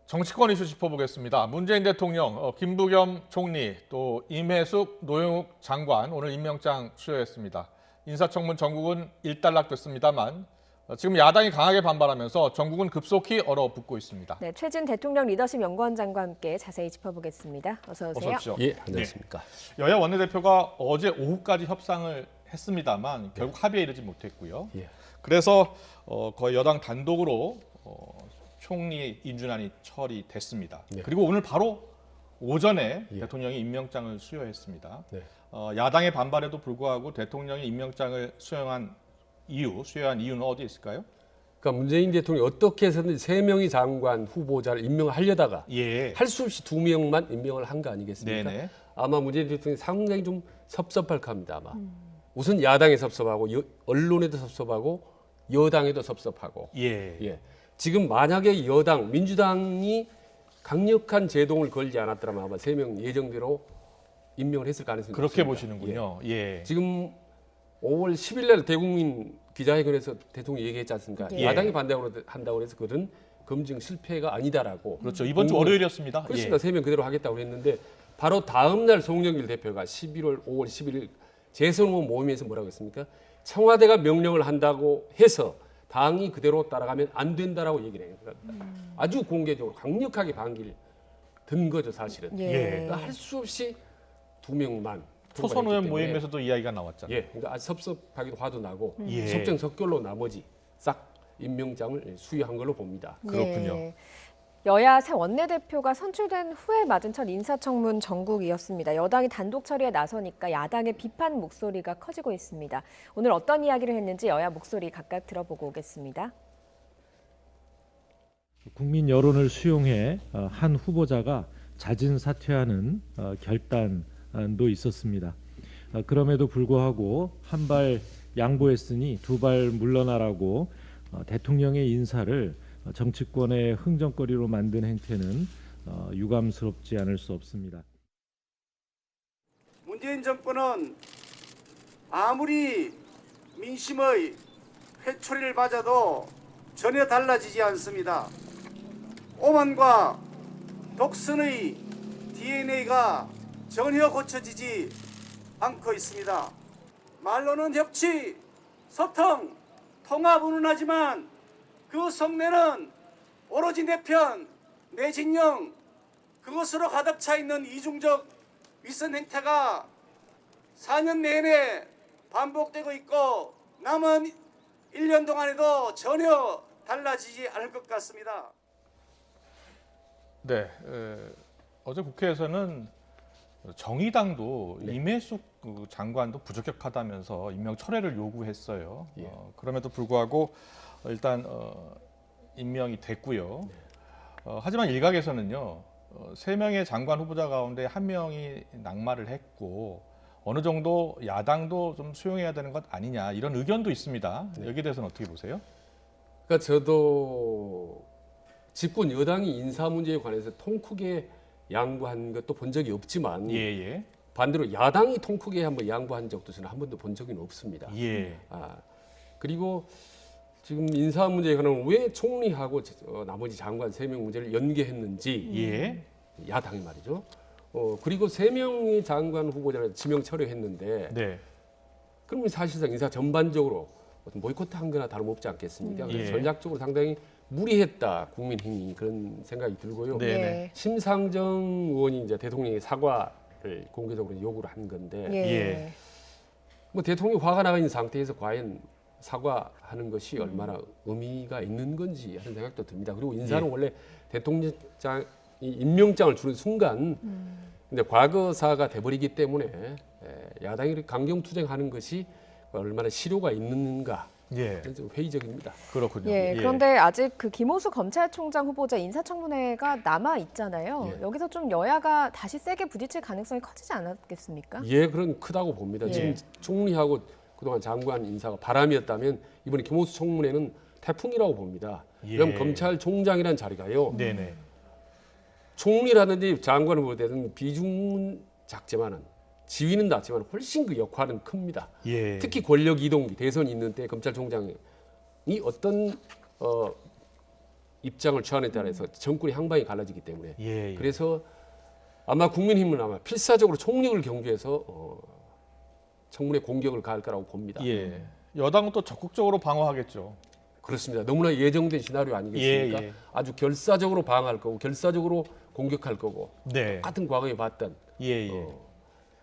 정치권 이슈 짚어보겠습니다. 문재인 대통령, 김부겸 총리, 또 임혜숙, 노영욱 장관 오늘 임명장 수여했습니다. 인사청문 전국은 일단락됐습니다만 지금 야당이 강하게 반발하면서 전국은 급속히 얼어붙고 있습니다. 네, 최진 대통령 리더십 연구원장과 함께 자세히 짚어보겠습니다. 어서 오세요. 어서 오십시오. 예, 안녕하십니까. 네. 여야 원내대표가 어제 오후까지 협상을 했습니다만 결국 합의에 이르지 못했고요. 예. 그래서 거의 여당 단독으로 총리 인준안이 처리됐습니다. 네. 그리고 오늘 바로 오전에 예. 대통령이 임명장을 수여했습니다. 네. 야당의 반발에도 불구하고 대통령이 임명장을 수여한 이유는 어디에 있을까요? 그러니까 문재인 대통령이 어떻게 해서든 3명의 장관 후보자를 임명하려다가 예. 할 수 없이 2명만 임명을 한 거 아니겠습니까? 네네. 아마 문재인 대통령이 상당히 좀 섭섭할 겁니다. 아마. 우선 야당에 섭섭하고 언론에도 섭섭하고 여당에도 섭섭하고. 예. 예. 지금 만약에 여당 민주당이 강력한 제동을 걸지 않았더라면 아마 3명 예정대로 임명을 했을 가능성이 그렇게 높습니다. 보시는군요. 예. 지금 5월 10일 날 대국민 기자회견에서 대통령이 얘기했지 않습니까? 예. 야당이 한다고 해서 그런 검증 실패가 아니다라고. 그렇죠. 이번 주 월요일이었습니다. 그렇습니다. 예. 3명 그대로 하겠다고 했는데 바로 다음 날 송영길 대표가 5월 11일 재선 후보 모임에서 뭐라고 했습니까? 청와대가 명령을 한다고 해서 당이 그대로 따라가면 안 된다라고 얘기를 해요. 아주 공개적으로 강력하게 반기를 든 거죠, 사실은. 예. 그러니까 할 수 없이 2명만 초선 의원 때문에. 모임에서도 이야기가 나왔잖아요. 예, 그러니까 아주 섭섭하기도 화도 나고 예. 속전속결로 나머지 싹 임명장을 수여한 걸로 봅니다. 그렇군요. 예. 여야 새 원내대표가 선출된 후에 맞은 첫 인사청문 전국이었습니다. 여당이 단독 처리에 나서니까 야당의 비판 목소리가 커지고 있습니다. 오늘 어떤 이야기를 했는지 여야 목소리 각각 들어보고 오겠습니다. 국민 여론을 수용해 한 후보자가 자진 사퇴하는 결단도 있었습니다. 그럼에도 불구하고 한 발 양보했으니 2발 물러나라고 대통령의 인사를 정치권의 흥정거리로 만든 행태는 유감스럽지 않을 수 없습니다. 문재인 정권은 아무리 민심의 회초리를 맞아도 전혀 달라지지 않습니다. 오만과 독선의 DNA가 전혀 고쳐지지 않고 있습니다. 말로는 협치, 소통, 통합은 하지만 그 속내는 오로지 내 편, 내 진영, 그것으로 가득 차 있는 이중적 윗선 행태가 4년 내내 반복되고 있고 남은 1년 동안에도 전혀 달라지지 않을 것 같습니다. 네, 어제 국회에서는 정의당도 네. 임혜숙 장관도 부적격하다면서 임명 철회를 요구했어요. 예. 그럼에도 불구하고 일단 임명이 됐고요. 하지만 일각에서는요, 3명의 장관 후보자 가운데 1명이 낙마를 했고 어느 정도 야당도 좀 수용해야 되는 것 아니냐 이런 의견도 있습니다. 네. 여기에 대해서는 어떻게 보세요? 그러니까 저도 집권 여당이 인사 문제에 관해서 통 크게 양보한 것도 본 적이 없지만 예. 반대로 야당이 통 크게 한번 양보한 적도 저는 한 번도 본 적은 없습니다. 예. 그리고 지금 인사 문제에 관한 왜 총리하고 나머지 장관 3명 문제를 연계했는지 예. 야당이 말이죠. 그리고 3명의 장관 후보자를 지명 철회했는데 네. 그러면 사실상 인사 전반적으로 어떤 보이콧한 거나 다름없지 않겠습니까? 그래서 예. 전략적으로 상당히 무리했다 국민힘이 그런 생각이 들고요. 네. 네네. 심상정 의원이 이제 대통령의 사과를 공개적으로 요구를 한 건데 예. 뭐 대통령이 화가 나가 있는 상태에서 과연 사과하는 것이 얼마나 의미가 있는 건지 하는 생각도 듭니다. 그리고 인사는 예. 원래 대통령장이 임명장을 주는 순간 근데 과거사가 돼버리기 때문에 야당이 이렇게 강경투쟁하는 것이 얼마나 실효가 있는가 예. 좀 회의적입니다. 그렇군요. 예, 그런데 아직 그 김호수 검찰총장 후보자 인사청문회가 남아 있잖아요. 예. 여기서 좀 여야가 다시 세게 부딪힐 가능성이 커지지 않았겠습니까? 예, 그런 크다고 봅니다. 예. 지금 총리하고 그동안 장관 인사가 바람이었다면 이번에 김호수 청문회는 태풍이라고 봅니다. 예. 그럼 검찰총장이라는 자리가요. 네네. 총리라든지 장관을 볼 때는 비중은 작지만은 지위는 낮지만 훨씬 그 역할은 큽니다. 예. 특히 권력 이동기 대선이 있는 때 검찰총장이 어떤 입장을 취하느냐에 따라서 정권의 향방이 갈라지기 때문에 예, 예. 그래서 아마 국민힘은 아마 필사적으로 총력을 경주해서 청문회 공격을 가할 거라고 봅니다. 예. 여당은 또 적극적으로 방어하겠죠. 그렇습니다. 너무나 예정된 시나리오 아니겠습니까? 예, 예. 아주 결사적으로 방어할 거고 결사적으로 공격할 거고 네. 같은 과거에 봤던 예, 예.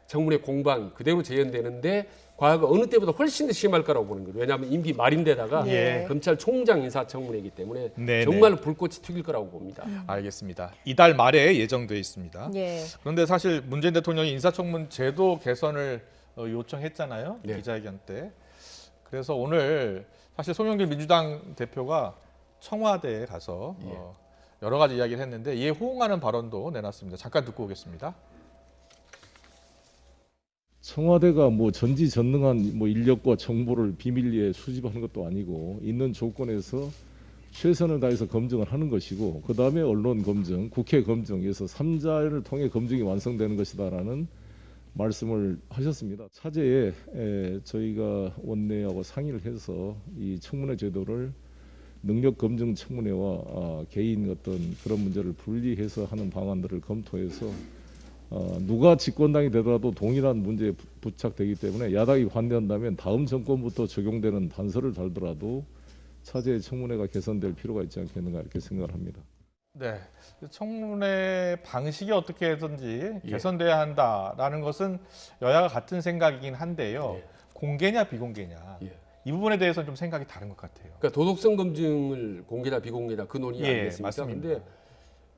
청문회 공방이 그대로 재현되는데 과거 어느 때보다 훨씬 더 심할 거라고 보는 거예요. 왜냐하면 임기 말인데다가 예. 검찰총장 인사청문회이기 때문에 네, 정말로 불꽃이 튀길 거라고 봅니다. 알겠습니다. 이달 말에 예정돼 있습니다. 예. 그런데 사실 문재인 대통령이 인사청문 제도 개선을 요청했잖아요. 네. 기자회견 때. 그래서 오늘 사실 송영길 민주당 대표가 청와대에 가서 여러 가지 이야기를 했는데 이에 호응하는 발언도 내놨습니다. 잠깐 듣고 오겠습니다. 청와대가 뭐 전지전능한 뭐 인력과 정보를 비밀리에 수집하는 것도 아니고 있는 조건에서 최선을 다해서 검증을 하는 것이고 그 다음에 언론 검증, 국회 검증에서 3자를 통해 검증이 완성되는 것이다라는 말씀을 하셨습니다. 차제에 저희가 원내하고 상의를 해서 이 청문회 제도를 능력 검증 청문회와 개인 어떤 그런 문제를 분리해서 하는 방안들을 검토해서 누가 집권당이 되더라도 동일한 문제에 부착되기 때문에 야당이 반대한다면 다음 정권부터 적용되는 단서를 달더라도 차제의 청문회가 개선될 필요가 있지 않겠는가 이렇게 생각을 합니다. 네, 청문회 방식이 어떻게든지 예. 개선돼야 한다라는 것은 여야가 같은 생각이긴 한데요. 예. 공개냐 비공개냐 예. 이 부분에 대해서는 좀 생각이 다른 것 같아요. 그러니까 도덕성 검증을 공개다 비공개다 그 논의 예, 아니겠습니까? 맞습니다.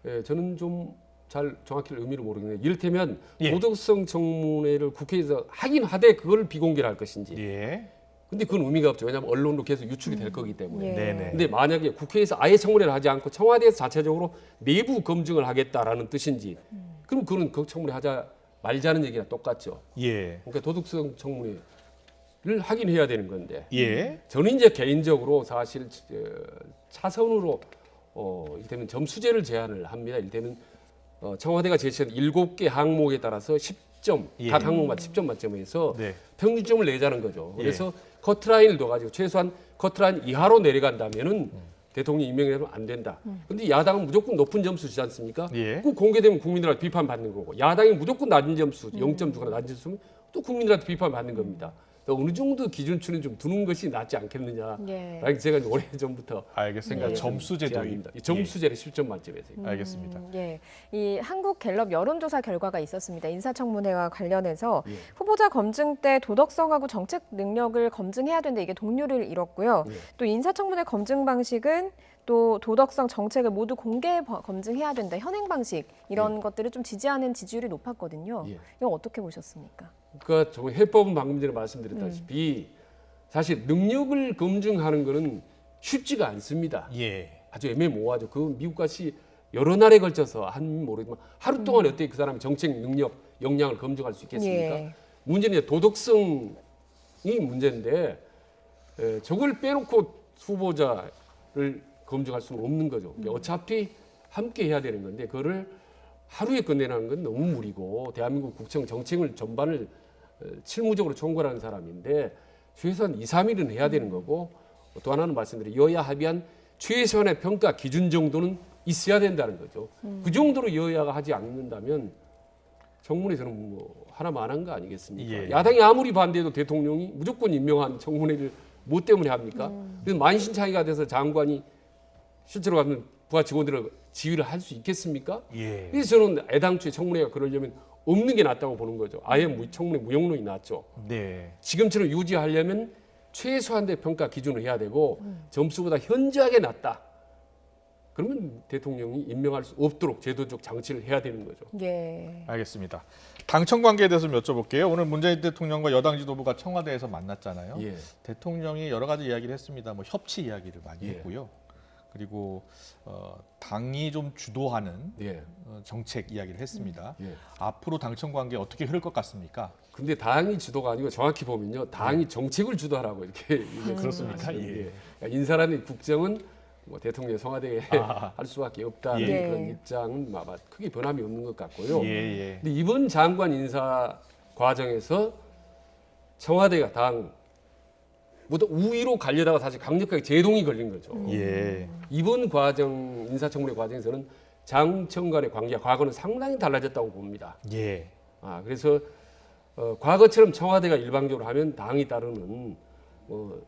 근데 저는 좀 잘 정확히 의미를 모르겠는데 이를테면 예. 도덕성 청문회를 국회에서 하긴 하되 그걸 비공개를 할 것인지 예, 근데 그건 의미가 없죠. 왜냐하면 언론으로 계속 유출이 될 거기 때문에. 예. 네네. 근데 만약에 국회에서 아예 청문회를 하지 않고 청와대에서 자체적으로 내부 검증을 하겠다라는 뜻인지 그럼 그건 그 청문회 하자 말자는 얘기랑 똑같죠. 예, 그러니까 도덕성 청문회를 하긴 해야 되는 건데 예, 저는 이제 개인적으로 사실 차선으로 이를테면 점수제를 제안을 합니다. 이를테면 청와대가 제시한 7개 항목에 따라서 10점, 예. 각 항목마다 10점 만점에서 네. 평균점을 내자는 거죠. 예. 그래서 커트라인을 둬가지고 최소한 커트라인 이하로 내려간다면은 대통령이 임명되면 안 된다. 근데 야당은 무조건 높은 점수 주지 않습니까? 예. 그 공개되면 국민들한테 비판받는 거고 야당이 무조건 낮은 점수, 0점 주거나 낮은 점수면 또 국민들한테 비판받는 겁니다. 어느 정도 기준치는 좀 두는 것이 낫지 않겠느냐. 예. 라는 제가 이제 오래전부터 알겠습니다. 예. 점수제도입니다. 점수제를 10점 만점에서. 알겠습니다. 예, 이 한국갤럽 여론조사 결과가 있었습니다. 인사청문회와 관련해서 예. 후보자 검증 때 도덕성하고 정책 능력을 검증해야 되는데 이게 동률을 잃었고요. 예. 또 인사청문회 검증 방식은 또 도덕성 정책을 모두 공개 검증해야 된다. 현행 방식 이런 것들을 좀 지지하는 지지율이 높았거든요. 예. 이거 어떻게 보셨습니까? 그러니까 정말 해법은 방금 전에 말씀드렸다시피 사실 능력을 검증하는 거는 쉽지가 않습니다. 예, 아주 애매모호하죠. 그 미국같이 여러 날에 걸쳐서 한 모르지만 하루 동안에 어떻게 그 사람의 정책 능력, 역량을 검증할 수 있겠습니까? 예. 문제는 이제 도덕성이 문제인데 저걸 빼놓고 후보자를 검증할 수는 없는 거죠. 어차피 함께 해야 되는 건데 그거를 하루에 끝내라는 건 너무 무리고 대한민국 국정 정책을 전반을 실무적으로 총괄하는 사람인데 최소한 2, 3일은 해야 되는 거고 또 하나는 말씀드린 여야 합의한 최소한의 평가 기준 정도는 있어야 된다는 거죠. 그 정도로 여야가 하지 않는다면 청문회에서는 뭐 하나만 한 거 아니겠습니까? 예. 야당이 아무리 반대해도 대통령이 무조건 임명한 청문회를 뭐 때문에 합니까? 그래서 만신창이가 돼서 장관이 실제로 가면 부하 직원들을 지휘를 할 수 있겠습니까? 예, 그래서 저는 애당초에 청문회가 그러려면 없는 게 낫다고 보는 거죠. 아예 청문회 무용론이 낫죠. 네, 지금처럼 유지하려면 최소한의 평가 기준을 해야 되고 점수보다 현저하게 낮다. 그러면 대통령이 임명할 수 없도록 제도적 장치를 해야 되는 거죠. 예. 알겠습니다. 당청 관계에 대해서 좀 여쭤볼게요. 오늘 문재인 대통령과 여당 지도부가 청와대에서 만났잖아요. 예. 대통령이 여러 가지 이야기를 했습니다. 뭐 협치 이야기를 많이 예. 했고요. 그리고 당이 좀 주도하는 예. 정책 이야기를 했습니다. 예. 앞으로 당청 관계 어떻게 흐를 것 같습니까? 근데 당이 주도가 아니고 정확히 보면요, 당이 정책을 주도하라고 이렇게 그렇습니까? 예. 예. 그러니까 인사라는 국정은 뭐 대통령 청와대에 할 수밖에 없다는 예. 그런 입장은 아마 크게 변함이 없는 것 같고요. 예, 예. 근데 이번 장관 인사 과정에서 청와대가 당 보다 우위로 가려다가 사실 강력하게 제동이 걸린 거죠. 예. 이번 과정 인사청문회 과정에서는 장청 간의 관계가 과거는 상당히 달라졌다고 봅니다. 예. 그래서 과거처럼 청와대가 일방적으로 하면 당이 따르는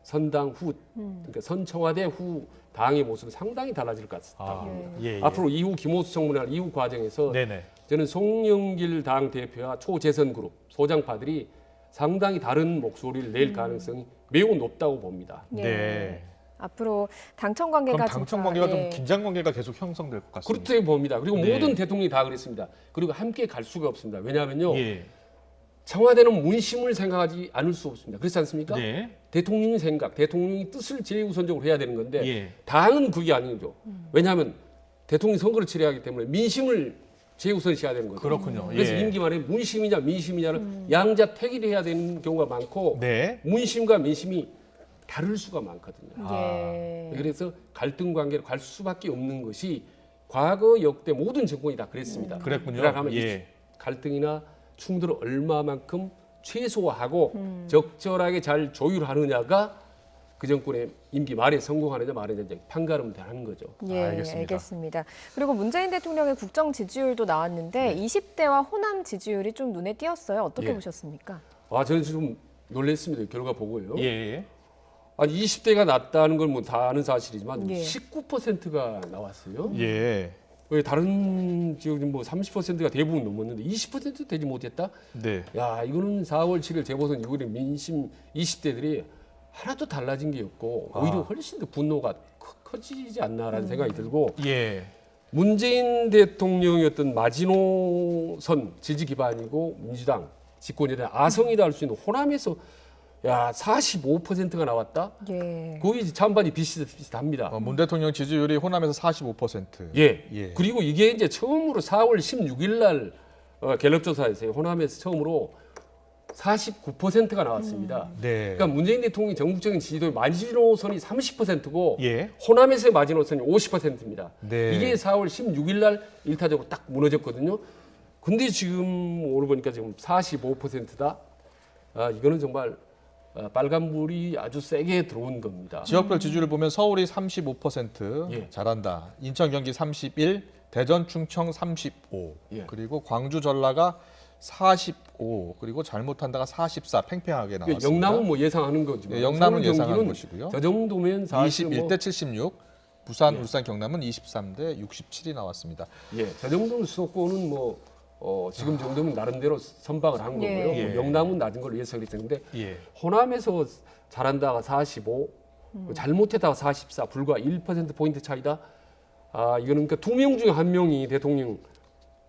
선당 후, 그러니까 선 청와대 후 당의 모습은 상당히 달라질 것 같습니다. 아, 예. 앞으로 이후 김호수 청문회 이후 과정에서 네네. 저는 송영길 당 대표와 초재선 그룹 소장파들이 상당히 다른 목소리를 낼 가능성이 매우 높다고 봅니다. 예. 네. 앞으로 당청 관계가 그럼 당청 진짜, 관계가 예. 좀 긴장 관계가 계속 형성될 것 같습니다. 그렇게 봅니다. 그리고 네. 모든 대통령이 다 그랬습니다. 그리고 함께 갈 수가 없습니다. 왜냐하면요. 예. 청와대는 문심을 생각하지 않을 수 없습니다. 그렇지 않습니까? 네. 대통령의 생각, 대통령의 뜻을 제일우선적으로 해야 되는 건데 예. 당은 그게 아니죠. 왜냐하면 대통령 선거를 치러야 하기 때문에 민심을 제우선시해야 되는 거죠. 그렇군요. 그래서 예. 임기 말에 문심이냐 민심이냐를 양자 택일해야 되는 경우가 많고 네. 문심과 민심이 다를 수가 많거든요. 예. 그래서 갈등 관계로 갈 수밖에 없는 것이 과거 역대 모든 정권이 다 그랬습니다. 그랬군요. 그러니까 하면 이 예. 갈등이나 충돌을 얼마만큼 최소화하고 적절하게 잘 조율하느냐가 그 정권의 임기 말에 성공하느냐 말느냐 이제 판가름 하는 거죠. 예, 알겠습니다. 알겠습니다. 그리고 문재인 대통령의 국정 지지율도 나왔는데 20대와 호남 지지율이 좀 눈에 띄었어요. 어떻게 예. 보셨습니까? 저는 좀 놀랐습니다. 결과 보고요. 예. 아니 20대가 낮다는 건 뭐 다 아는 사실이지만 예. 19%가 나왔어요. 예. 왜 다른 지역은 뭐 30%가 대부분 넘었는데 20%도 되지 못했다? 네. 야, 이거는 4월 7일 재보선 이후에 민심 20대들이 하나도 달라진 게 없고 오히려 훨씬 더 분노가 커지지 않나라는 생각이 들고 예. 문재인 대통령의 어떤 마지노선 지지 기반이고 민주당 집권에 대한 아성이다 할 수 있는 호남에서 야 45%가 나왔다. 예. 거의 찬반이 비슷합니다. 문 대통령 지지율이 호남에서 45%. 예. 예. 그리고 이게 이제 처음으로 4월 16일 날 갤럽 조사에서 호남에서 처음으로 49%가 나왔습니다. 네. 그러니까 문재인 대통령의 전국적인 지지도의 마지노선이 30%고 예. 호남에서의 마지노선이 50%입니다. 네. 이게 4월 16일 날 일타적으로 딱 무너졌거든요. 근데 지금 오늘 보니까 지금 45%다. 이거는 정말 빨간불이 아주 세게 들어온 겁니다. 지역별 지지율을 보면 서울이 35% 예. 잘한다. 인천, 경기 31, 대전, 충청 35, 예. 그리고 광주, 전라가 45, 그리고 잘못한다가 44 팽팽하게 나왔습니다. 영남은 뭐 예상하는 거지만 예, 영남은 서울, 예상하는 경기는 것이고요. 저 정도면 사실 21대 76, 부산, 예. 울산, 경남은 23대 67이 나왔습니다. 저 정도면 수도권은 뭐 지금 정도면 나름대로 선박을 한 거고요. 예. 뭐 예. 영남은 낮은 걸로 예상했는데 예. 호남에서 잘한다가 45, 잘못했다가 44, 불과 1% 포인트 차이다. 이거는 그러니까 2명 중에 1명이 대통령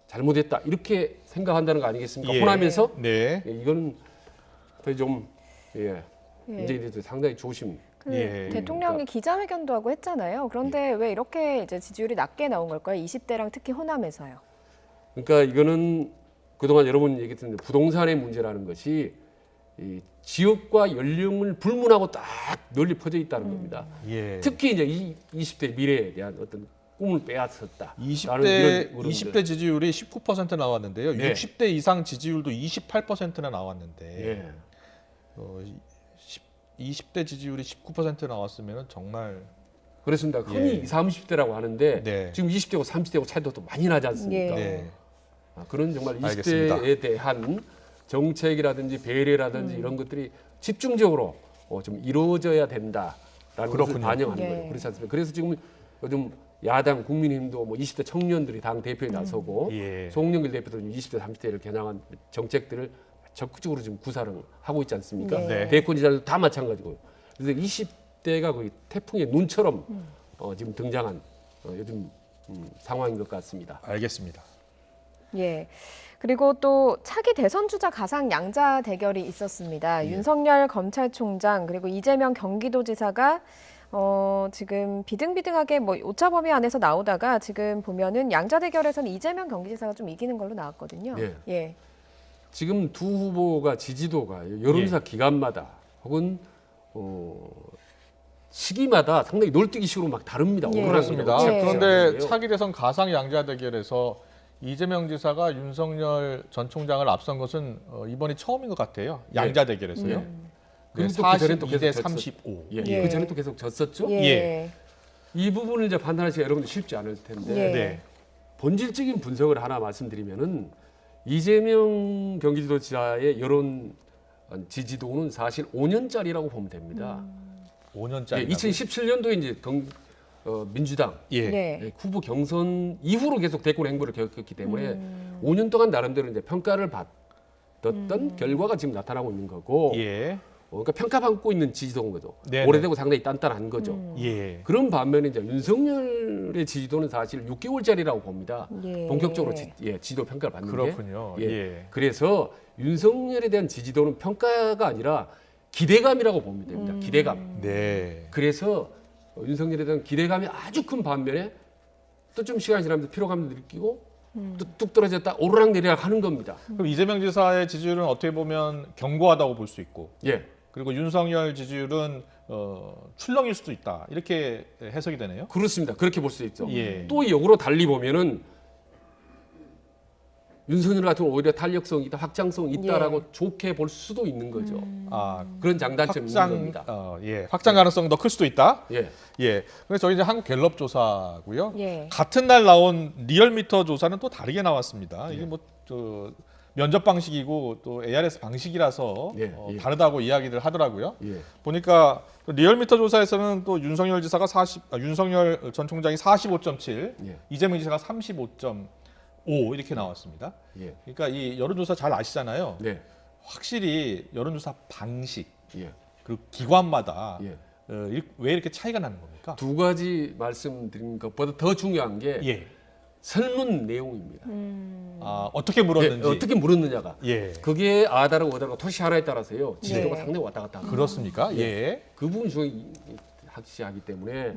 잘못했다 이렇게 생각한다는 거 아니겠습니까? 예. 호남에서 네. 이거는 좀 예. 이제 상당히 조심. 그 예. 대통령이 기자회견도 하고 했잖아요. 그런데 왜 이렇게 이제 지지율이 낮게 나온 걸까요? 20대랑 특히 호남에서요. 그러니까 이거는 그동안 여러 번 얘기했는데 부동산의 문제라는 것이 이 지역과 연령을 불문하고 딱 널리 퍼져 있다는 겁니다. 예. 특히 이제 이 20대 미래에 대한 어떤 꿈을 빼앗았다. 20대 지지율이 19% 나왔는데요. 네. 60대 이상 지지율도 28%나 나왔는데 예. 20대 지지율이 19% 나왔으면 정말 그렇습니다. 흔히 예. 20, 30대라고 하는데 네. 지금 20대고 30대고 차이도 또 많이 나지 않습니까? 예. 네. 그런 정말 알겠습니다. 20대에 대한 정책이라든지 배려라든지 이런 것들이 집중적으로 좀 이루어져야 된다라는 것을 그렇군요. 반영하는 예. 거예요. 그렇지 않습니까? 그래서 지금 요즘 야당 국민의힘도 뭐 20대 청년들이 당 대표에 나서고 예. 송영길 대표도 20대 30대를 겨냥한 정책들을 적극적으로 지금 구사를 하고 있지 않습니까? 네. 대권지사들도 다 마찬가지고요. 그래서 20대가 거의 태풍의 눈처럼 지금 등장한 요즘 상황인 것 같습니다. 알겠습니다. 예. 그리고 또 차기 대선 주자 가상 양자 대결이 있었습니다. 윤석열 검찰총장 그리고 이재명 경기도지사가 지금 비등비등하게 뭐 오차범위 안에서 나오다가 지금 보면은 양자 대결에서는 이재명 경기지사가 좀 이기는 걸로 나왔거든요. 예. 예. 지금 두 후보가 지지도가 여론조사 기간마다 혹은 시기마다 상당히 널뛰기식으로 막 다릅니다. 예. 그렇습니다. 예. 그런데 차기 대선 가상 양자 대결에서 이재명 지사가 윤석열 전 총장을 앞선 것은 이번이 처음인 것 같아요. 양자 대결에서요. 그리고 또 그전엔 또 42대 계속 35. 예. 예. 그전에 또 계속 졌었죠. 예. 이 부분을 이제 판단하시기가 여러분들 쉽지 않을 텐데 예. 네. 본질적인 분석을 하나 말씀드리면은 이재명 경기지도지사의 여론 지지도는 사실 5년짜리라고 보면 됩니다. 5년짜리. 예, 2017년도에 이제 민주당 예. 네. 예, 후보 경선 이후로 계속 대권 행보를 겪었기 때문에 5년 동안 나름대로 이제 평가를 받았던 결과가 지금 나타나고 있는 거고, 예. 그러니까 평가받고 있는 지지도인 거죠. 네네. 오래되고 상당히 단단한 거죠. 예. 그런 반면에 이제 윤석열의 지지도는 사실 6개월짜리라고 봅니다. 예. 본격적으로 지지도 평가를 받는 그렇군요. 게. 예. 그래서 윤석열에 대한 지지도는 평가가 아니라 기대감이라고 보면 됩니다. 기대감. 네. 그래서 윤석열에 대한 기대감이 아주 큰 반면에 또 좀 시간이 지나면서 피로감도 느끼고 또 뚝 떨어졌다 오르락내리락 하는 겁니다. 그럼 이재명 지사의 지지율은 어떻게 보면 견고하다고 볼 수 있고, 예. 그리고 윤석열 지지율은 출렁일 수도 있다. 이렇게 해석이 되네요. 그렇습니다. 그렇게 볼 수 있죠. 예. 또 역으로 달리 보면은 윤석열 같은 경우 오히려 탄력성이 있다, 확장성이 있다라고 좋게 볼 수도 있는 거죠. 아, 그런 장단점이 있는 겁니다. 예, 확장 가능성이 더 클 수도 있다. 예. 예. 그래서 저희 이제 한국 갤럽 조사고요. 예. 같은 날 나온 리얼미터 조사는 또 다르게 나왔습니다. 이게 뭐 면접 방식이고 또 ARS 방식이라서 예, 예. 다르다고 이야기를 하더라고요. 예. 보니까 리얼미터 조사에서는 또 윤석열 지사가 윤석열 전 총장이 45.7, 예. 이재명 지사가 35.5 이렇게 나왔습니다. 예. 그러니까 이 여론조사 잘 아시잖아요. 네. 확실히 여론조사 방식 예. 그리고 기관마다 예. 왜 이렇게 차이가 나는 겁니까? 두 가지 말씀드린 것보다 더 중요한 게 예. 설문 내용입니다. 아, 어떻게 물었는지. 예, 어떻게 물었느냐가. 예. 그게 아다르고 어다르고 토시 하나에 따라서요. 지지도가 네. 상당히 왔다 갔다 합니다. 그렇습니까? 예. 그 부분 중에 확실하기 때문에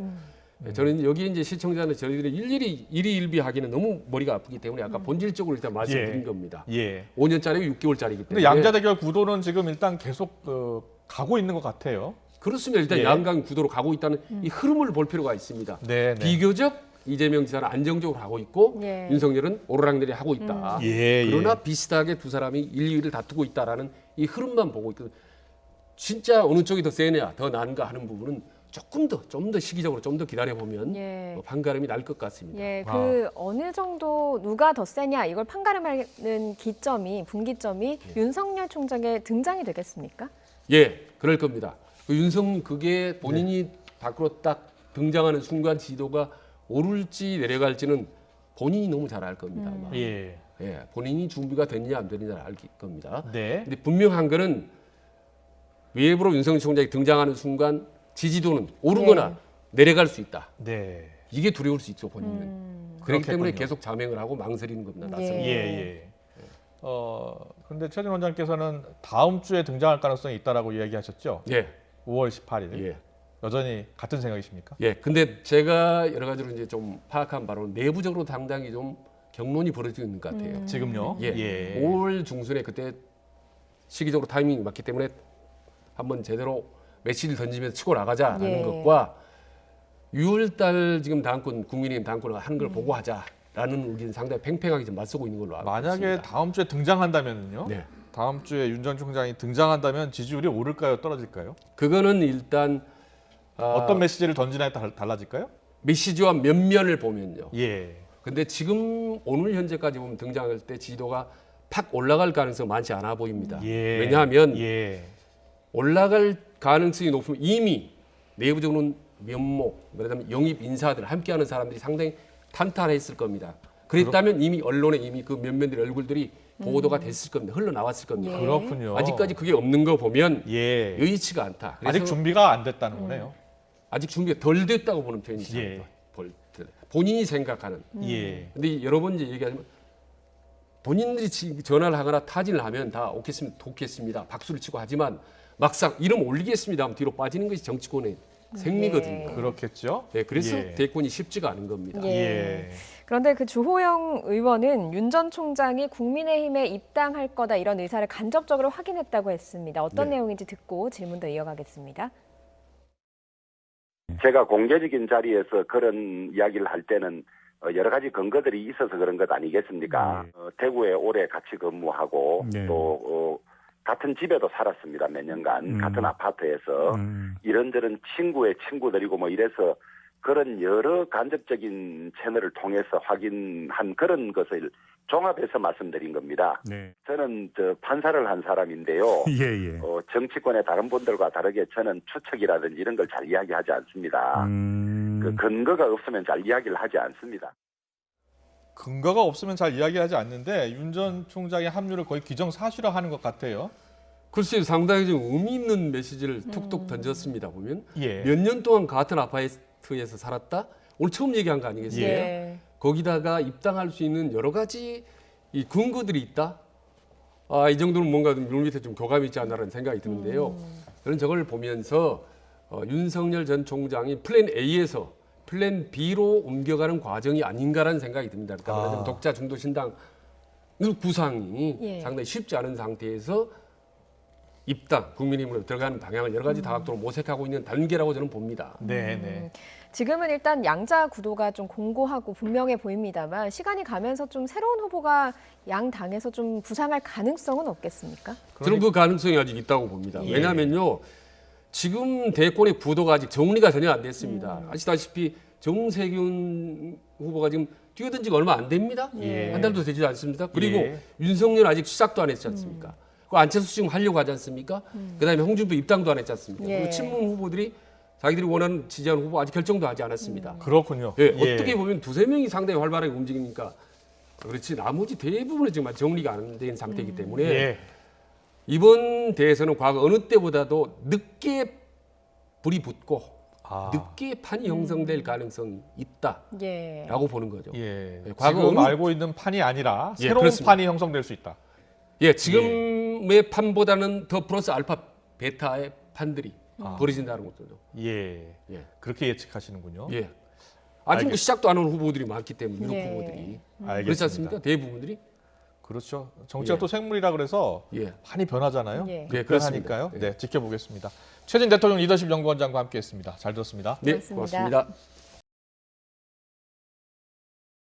저는 여기 이제 시청자는 저희들이 일일이 일희일비하기는 너무 머리가 아프기 때문에 아까 본질적으로 일단 말씀드린 예. 겁니다. 예. 5년짜리고 6개월짜리이기 때문에. 근데 양자대결 구도는 지금 일단 계속 가고 있는 것 같아요. 그렇습니다. 일단 예. 양강 구도로 가고 있다는 이 흐름을 볼 필요가 있습니다. 네, 네. 비교적 이재명 지사는 안정적으로 하고 있고 예. 윤석열은 오르락내리 하고 있다. 예, 그러나 비슷하게 두 사람이 1, 2위를 다투고 있다라는 이 흐름만 보고 있거든. 진짜 어느 쪽이 더 세냐, 더 나은가 하는 부분은 좀 더 시기적으로 좀 더 기다려 보면 예. 판가름이 날 것 같습니다. 예, 그 어느 정도 누가 더 세냐 이걸 판가름하는 기점이 분기점이 윤석열 총장의 등장이 되겠습니까? 예, 그럴 겁니다. 그게 본인이 밖으로 딱 등장하는 순간 지도가 오를지 내려갈지는 본인이 너무 잘 알 겁니다. 아마. 예. 예, 본인이 준비가 됐냐 안 됐느냐를 알 겁니다. 네. 근데 분명한 거는 외부로 윤석열 총장이 등장하는 순간 지지도는 오르거나 예. 내려갈 수 있다. 네. 이게 두려울 수 있죠, 본인은. 그렇기 때문에 그렇겠군요. 계속 자명을 하고 망설이는 겁니다. 예. 낯선 예, 예. 그런데 최진 원장께서는 다음 주에 등장할 가능성이 있다라고 이야기하셨죠? 예. 5월 18일. 예. 여전히 같은 생각이십니까? 예. 근데 제가 여러 가지로 이제 좀 파악한 바로는 내부적으로 상당히 좀 경론이 벌어지고 있는 것 같아요. 지금요? 예. 5월 중순에 그때 시기적으로 타이밍이 맞기 때문에 한번 제대로 메시지를 던지면서 치고 나가자라는 예. 것과 6월달 지금 당권 국민의힘 당권을 하는 걸 보고 하자라는 의견이 상당히 팽팽하게 좀 맞서고 있는 걸로 알고 만약에 있습니다. 다음 주에 등장한다면요? 네. 다음 주에 윤 전 총장이 등장한다면 지지율이 오를까요? 떨어질까요? 그거는 일단 어떤 메시지를 던지냐에 따라 달라질까요? 메시지와 면면을 보면요. 예. 근데 지금 오늘 현재까지 보면 등장할 때 지지도가 팍 올라갈 가능성이 많지 않아 보입니다. 예. 왜냐하면 예. 올라갈 가능성이 높으면 이미 내부적으로는 면목, 그다음에 영입 인사들 함께하는 사람들이 상당히 탄탄했을 겁니다. 그랬다면 이미 언론에 이미 그 면면들의 얼굴들이 보도가 됐을 겁니다. 흘러나왔을 겁니다. 예. 그렇군요. 아직까지 그게 없는 거 보면 예. 여의치가 않다. 그래서 아직 준비가 안 됐다는 거네요. 아직 준비가 덜 됐다고 보는 편이 예. 본인이 생각하는. 예. 근데 여러 번 이제 얘기하지만 본인들이 전화를 하거나 타진을 하면 다 좋겠습니다. 박수를 치고 하지만 막상 이름 올리겠습니다 하면 뒤로 빠지는 것이 정치권의 생리거든요. 네. 그렇겠죠? 네, 그래서 예. 대권이 쉽지가 않은 겁니다. 예. 예. 그런데 그 주호영 의원은 윤 전 총장이 국민의힘에 입당할 거다 이런 의사를 간접적으로 확인했다고 했습니다. 어떤 네. 내용인지 듣고 질문 더 이어가겠습니다. 제가 공개적인 자리에서 그런 이야기를 할 때는 여러 가지 근거들이 있어서 그런 것 아니겠습니까? 네. 대구에 오래 같이 근무하고 네. 또 같은 집에도 살았습니다. 몇 년간 같은 아파트에서 이런저런 친구의 친구들이고 뭐 이래서 그런 여러 간접적인 채널을 통해서 확인한 그런 것을 종합해서 말씀드린 겁니다. 네. 저는 판사를 한 사람인데요. 예. 정치권의 다른 분들과 다르게 저는 추측이라든지 이런 걸 잘 이야기하지 않습니다. 그 근거가 없으면 잘 이야기를 하지 않습니다. 근거가 없으면 잘 이야기하지 않는데 윤 전 총장의 합류를 거의 기정사실화하는 것 같아요. 글쎄요, 상당히 좀 의미 있는 메시지를 툭툭 던졌습니다. 보면 예. 몇 년 동안 같은 아파트에서 살았다. 오늘 처음 얘기한 거 아니겠어요? 예. 거기다가 입당할 수 있는 여러 가지 이 근거들이 있다. 이 정도는 뭔가 물밑에 좀 교감이 있지 않나라는 생각이 드는데요. 저는 저걸 보면서 윤석열 전 총장이 플랜 A에서 플랜 B로 옮겨가는 과정이 아닌가라는 생각이 듭니다. 그러니까 말하자면 독자 중도 신당 구상이 예. 상당히 쉽지 않은 상태에서 입당, 국민의힘으로 들어가는 방향을 여러 가지 다각도로 모색하고 있는 단계라고 저는 봅니다. 네. 지금은 일단 양자 구도가 좀 공고하고 분명해 보입니다만 시간이 가면서 좀 새로운 후보가 양 당에서 좀 부상할 가능성은 없겠습니까? 저는 그 가능성이 아직 있다고 봅니다. 예. 왜냐하면요. 지금 대권의 구도가 아직 정리가 전혀 안 됐습니다. 아시다시피 정세균 후보가 지금 뛰어든 지가 얼마 안 됩니다. 예. 한 달도 되지 않습니다. 그리고 예. 윤석열 아직 시작도 안 했지 않습니까? 그 안철수 지금 하려고 하지 않습니까? 그다음에 홍준표 입당도 안 했지 않습니까? 예. 그리고 친문 후보들이 자기들이 원하는 지지하는 후보 아직 결정도 하지 않았습니다. 그렇군요. 예, 어떻게 보면 두세 명이 상당히 활발하게 움직이니까 그렇지 나머지 대부분은 지금 정리가 안 된 상태이기 때문에 예. 이번 대회에서는 과거 어느 때보다도 늦게 불이 붙고 늦게 판이 형성될 가능성이 있다라고 예. 보는 거죠. 예. 과거 지금 어느- 알고 있는 판이 아니라 예, 새로운 그렇습니다. 판이 형성될 수 있다. 예, 지금의 판보다는 더 플러스 알파 베타의 판들이 벌어진다는 것도. 예. 예. 그렇게 예측하시는군요. 예. 아직 뭐 알겠- 시작도 안 한 후보들이 많기 때문에 유력 예. 후보들이 알겠습니다. 그렇지 않습니까? 대부분들이 그렇죠. 정치가 예. 또 생물이라 그래서 예. 판이 변하잖아요. 예. 예, 그렇습니다. 변하니까요. 예. 네, 지켜보겠습니다. 최진 대통령 리더십 연구원장과 함께했습니다. 잘 들었습니다. 네, 고맙습니다. 고맙습니다.